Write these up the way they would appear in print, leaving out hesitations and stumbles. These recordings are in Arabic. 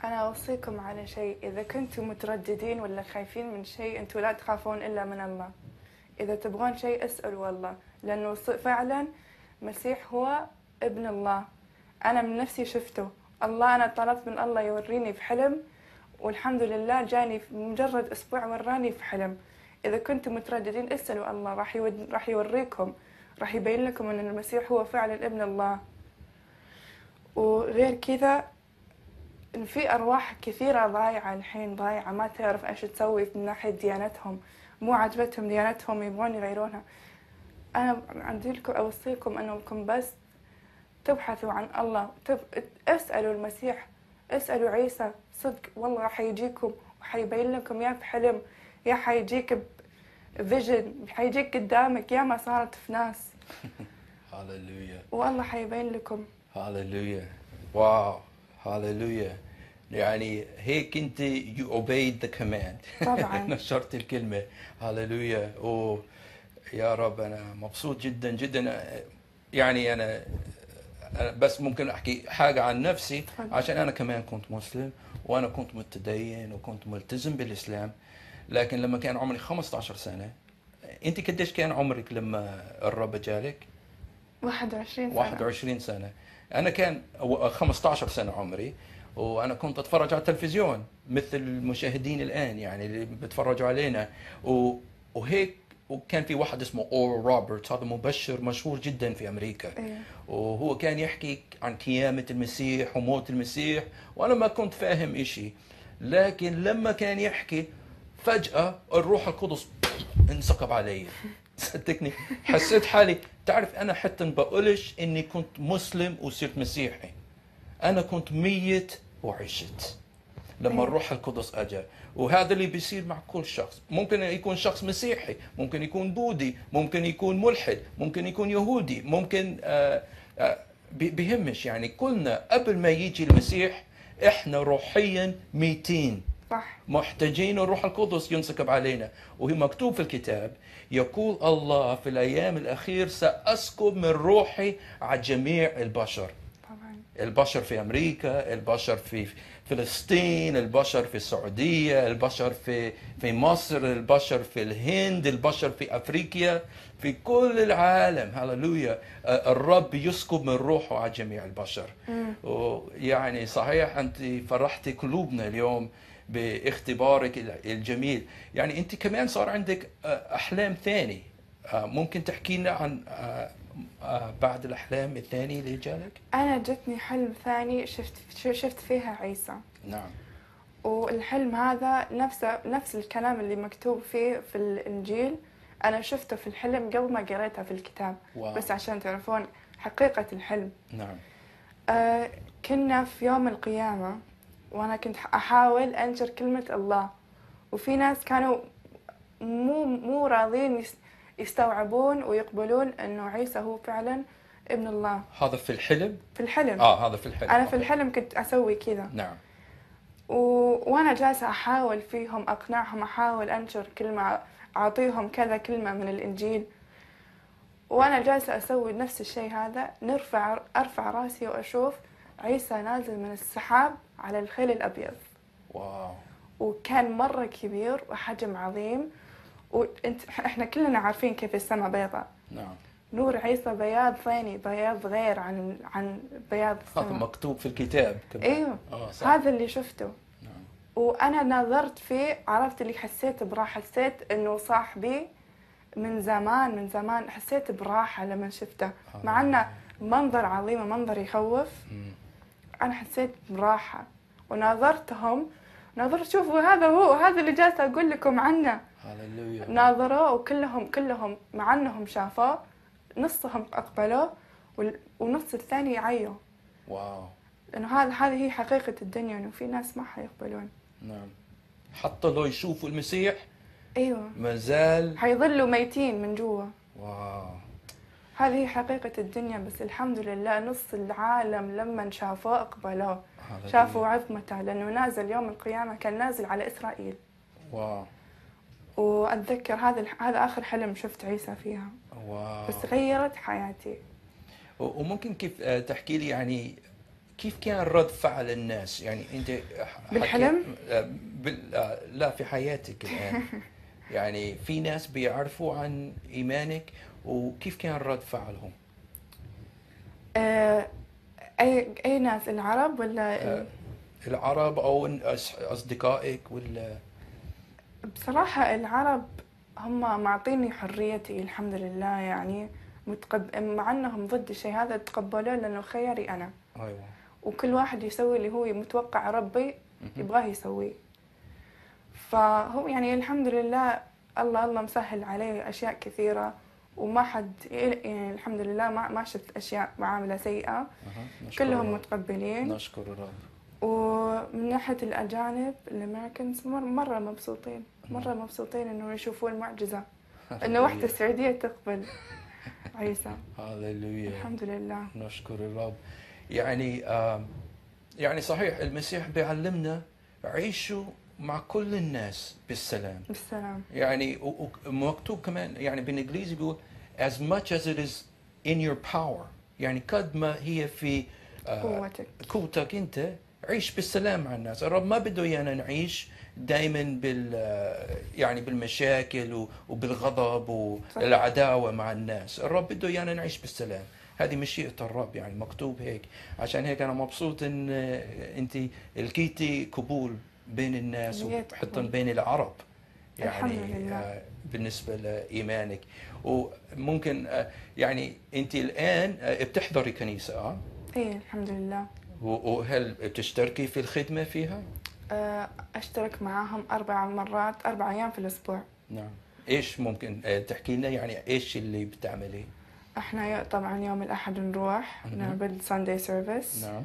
أنا أوصيكم على شيء، إذا كنتم مترددين ولا خايفين من شيء أنتم لا تخافون إلا من الله. إذا تبغون شيء اسألوا الله، لأنه فعلا مسيح هو ابن الله. أنا من نفسي شفته الله، أنا طلبت من الله يوريني في حلم، والحمد لله جاني في مجرد أسبوع وراني في حلم. إذا كنتم مترددين اسألوا الله، راح يوريكم، راح يبين لكم أن المسيح هو فعلا ابن الله. وغير كذا إن في أرواح كثيرة ضايعة الحين، ضايعة ما تعرف إيش تسوي من ناحية ديانتهم، مو عجبتهم ديانتهم يبغون يغيرونها. أنا عندي لكم أوصيكم أنكم بس تبحثوا عن الله، اسألوا المسيح، اسألوا عيسى، صدق والله راح يجيكم وحيبين لكم يا في حلم يا حيجيك بفيجن، حيجيك قدامك يا ما صارت في ناس. هاليلويا. والله حيبين لكم. هاليلويا. واو. هاليلويا. يعني هيك انت you obeyed the command. طبعا. نشرت الكلمة. هاليلويا. يا رب انا مبسوط جدا جدا. يعني انا بس ممكن احكي حاجة عن نفسي، عشان انا كمان كنت مسلم، وانا كنت متدين وكنت ملتزم بالاسلام. لكن لما كان عمري 15 سنة، انت قديش كان عمرك لما الرب جالك؟ 21 سنة. 21 سنة. أنا كان 15 سنة عمري، وأنا كنت أتفرج على التلفزيون مثل المشاهدين الآن، يعني اللي بتفرجوا علينا. وهيك، وكان في واحد اسمه أورال روبرتس، هذا مبشر مشهور جدا في أمريكا. إيه. وهو كان يحكي عن قيامة المسيح وموت المسيح، وأنا ما كنت فاهم إشي. لكن لما كان يحكي فجأة الروح القدس انسكب علي. صدقني حسيت حالي، تعرف أنا حتى ما بقولش إني كنت مسلم وصرت مسيحي، أنا كنت ميت وعشت لما الروح القدس أجا. وهذا اللي بيصير مع كل شخص، ممكن يكون شخص مسيحي، ممكن يكون بوذي، ممكن يكون ملحد، ممكن يكون يهودي، ممكن بيهمش. يعني كلنا قبل ما يجي المسيح إحنا روحيا ميتين، صح. محتاجين الروح القدس ينسكب علينا. وهي مكتوب في الكتاب، يقول الله في الأيام الأخير سأسكب من روحي على جميع البشر. طبعا. البشر في أمريكا، البشر في فلسطين، البشر في السعودية، البشر في مصر، البشر في الهند، البشر في أفريقيا، في كل العالم. هللويا. الرب يسكب من روحه على جميع البشر. يعني صحيح أنت فرحتي قلوبنا اليوم باختبارك الجميل. يعني أنت كمان صار عندك أحلام ثاني، ممكن تحكي لنا عن بعد الأحلام الثاني اللي جالك؟ أنا جتني حلم ثاني، شفت فيها عيسى. نعم. والحلم هذا نفس الكلام اللي مكتوب فيه في الإنجيل، أنا شفته في الحلم قبل ما قريته في الكتاب. واو. بس عشان تعرفون حقيقة الحلم. نعم. كنا في يوم القيامة، وأنا كنت أحاول أنشر كلمة الله، وفي ناس كانوا مو راضين يستوعبون ويقبلون أنه عيسى هو فعلا ابن الله. هذا في الحلم؟ في الحلم. هذا في الحلم. أنا في الحلم كنت أسوي كذا. نعم. وأنا جالسة أحاول فيهم أقنعهم، أحاول أنشر كلمة، أعطيهم كذا كلمة من الإنجيل، وأنا جالسة أسوي نفس الشيء هذا. أرفع راسي وأشوف عيسى نازل من السحاب على الخيل الأبيض. واو. وكان مرة كبير وحجم عظيم، إحنا كلنا عارفين كيف السماء بيضاء. نعم. نور عيسى بياض ثاني، بياض غير عن بياض هذا السماء. مكتوب في الكتاب كمان. ايوه. صح. هذا اللي شفته. نعم. وانا نظرت فيه، عرفت اللي حسيت براحه، حسيت انه صاحبي من زمان حسيت براحه لما شفته، مع انه منظر عظيم ومنظر يخوف. انا حسيت براحه وناظرتهم، شوفوا هذا هو، هذا اللي جالسه اقول لكم عنه. هللويا. ناظروا وكلهم مع انهم شافوه، نصهم اقبلوا ونص الثاني يعيوا. واو. لانه هذه هي حقيقه الدنيا، انه في ناس ما حيقبلون. نعم. حتى لو يشوفوا المسيح ايوه ما زال حيظلوا ميتين من جوا. واو. هذه هي حقيقه الدنيا. بس الحمد لله نص العالم لما شافوه اقبلوه، شافوا عظمته، لانه نازل يوم القيامه، كان نازل على اسرائيل. واو. واتذكر هذا اخر حلم شفت عيسى فيها. واو. بس غيرت حياتي. وممكن كيف تحكي لي يعني كيف كان رد فعل الناس؟ يعني انت بالحلم؟ لا، في حياتك الان. يعني في ناس بيعرفوا عن ايمانك، وكيف كان رد فعلهم؟ آه، أي ناس، العرب ولا العرب او اصدقائك ولا؟ بصراحة العرب هم معطيني حريتي الحمد لله، يعني مع أنهم ضد الشيء هذا تقبلوه لأنه خياري أنا، ايوه. وكل واحد يسوي اللي هو متوقع ربي مهم. يبغاه يسويه. فهو يعني الحمد لله الله مسهل عليه أشياء كثيرة، وما حد يعني الحمد لله ما شفت أشياء معاملة سيئة. نشكر كلهم الرب. متقبلين. نشكر الرب. ومن ناحية الأجانب الأمريكانز مرة مبسوطين، مرة نعم. مبسوطين إنه يشوفون المعجزة، إنه واحدة سعودية تقبل عيسى. هاليلويا. الحمد لله. نشكر الرب. يعني يعني صحيح المسيح بيعلمنا عيشوا مع كل الناس بالسلام. بالسلام. يعني ومكتوب كمان يعني بالانجليزي بيقول as much as it is in your power، يعني قد ما هي في قوتك انت، عيش بالسلام مع الناس. الرب ما بده ايانا نعيش دائما يعني بالمشاكل وبالغضب والعداوه مع الناس. الرب بده ايانا نعيش بالسلام. هذه مشيئة الرب، يعني مكتوب هيك. عشان هيك أنا مبسوط إن أنت لقيتي قبول بين الناس وحتى بين العرب، يعني الحمد لله. بالنسبة لإيمانك. وممكن يعني أنت الآن بتحضري كنيسة؟ إيه الحمد لله. وهل بتشتركي في الخدمة فيها؟ أشترك معاهم 4 أيام في الأسبوع. نعم. إيش ممكن تحكي لنا يعني إيش اللي بتعمليه؟ احنا طبعا يوم الأحد نروح نعمل Sunday service. نعم.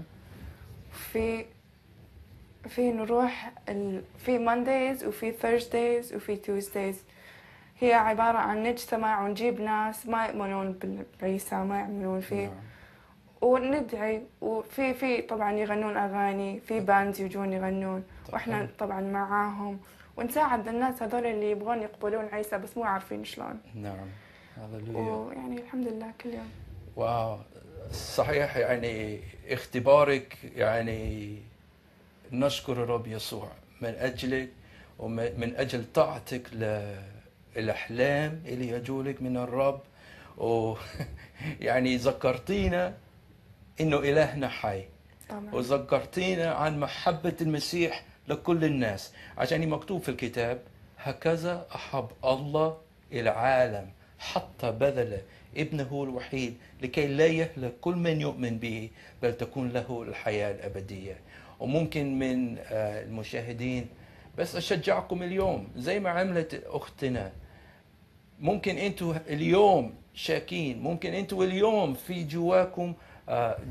في نروح في Mondays وفي Thursdays وفي Tuesdays. هي عبارة عن نجتمع ونجيب ناس ما يؤمنون بعيسى، ما يؤمنون فيه. نعم. وندعي، وفي طبعا يغنون أغاني، في باندز يجون يغنون، واحنا طبعا معاهم ونساعد الناس هذول اللي يبغون يقبلون عيسى بس مو عارفين شلون. نعم. هاليلويا. ويعني الحمد لله كل يوم. واو، صحيح. يعني اختبارك، يعني نشكر الرب يسوع من أجلك ومن أجل طاعتك للأحلام اللي يجولك من الرب. ويعني ذكرتينا إنه إلهنا حي، طبعا. وذكرتينا عن محبة المسيح لكل الناس. عشان مكتوب في الكتاب هكذا أحب الله العالم حتى بذل ابنه الوحيد لكي لا يهلك كل من يؤمن به بل تكون له الحياة الأبدية. وممكن من المشاهدين بس أشجعكم اليوم زي ما عملت أختنا، ممكن أنتوا اليوم شاكين، ممكن أنتوا اليوم في جواكم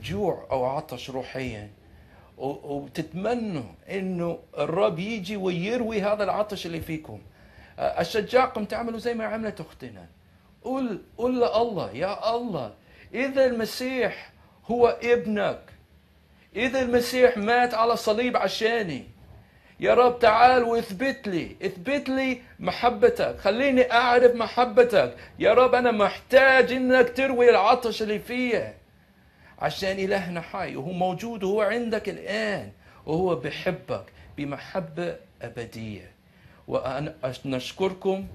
جوع أو عطش روحيا، وتتمنوا إنه الرب يجي ويروي هذا العطش اللي فيكم. أشجعكم تعملوا زي ما عملت أختنا. قل لله يا الله، إذا المسيح هو ابنك، إذا المسيح مات على الصليب عشاني، يا رب تعال واثبت لي محبتك، خليني أعرف محبتك. يا رب أنا محتاج إنك تروي العطش اللي فيا، عشان إلهنا حي وهو موجود وهو عندك الآن، وهو بحبك بمحبة أبدية. وأنا نشكركم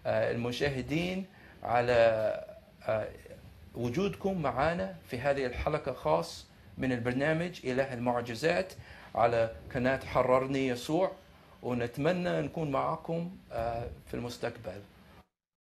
المشاهدين على وجودكم معنا في هذه الحلقة خاص من البرنامج إله المعجزات على قناة حررني يسوع، ونتمنى نكون معكم في المستقبل.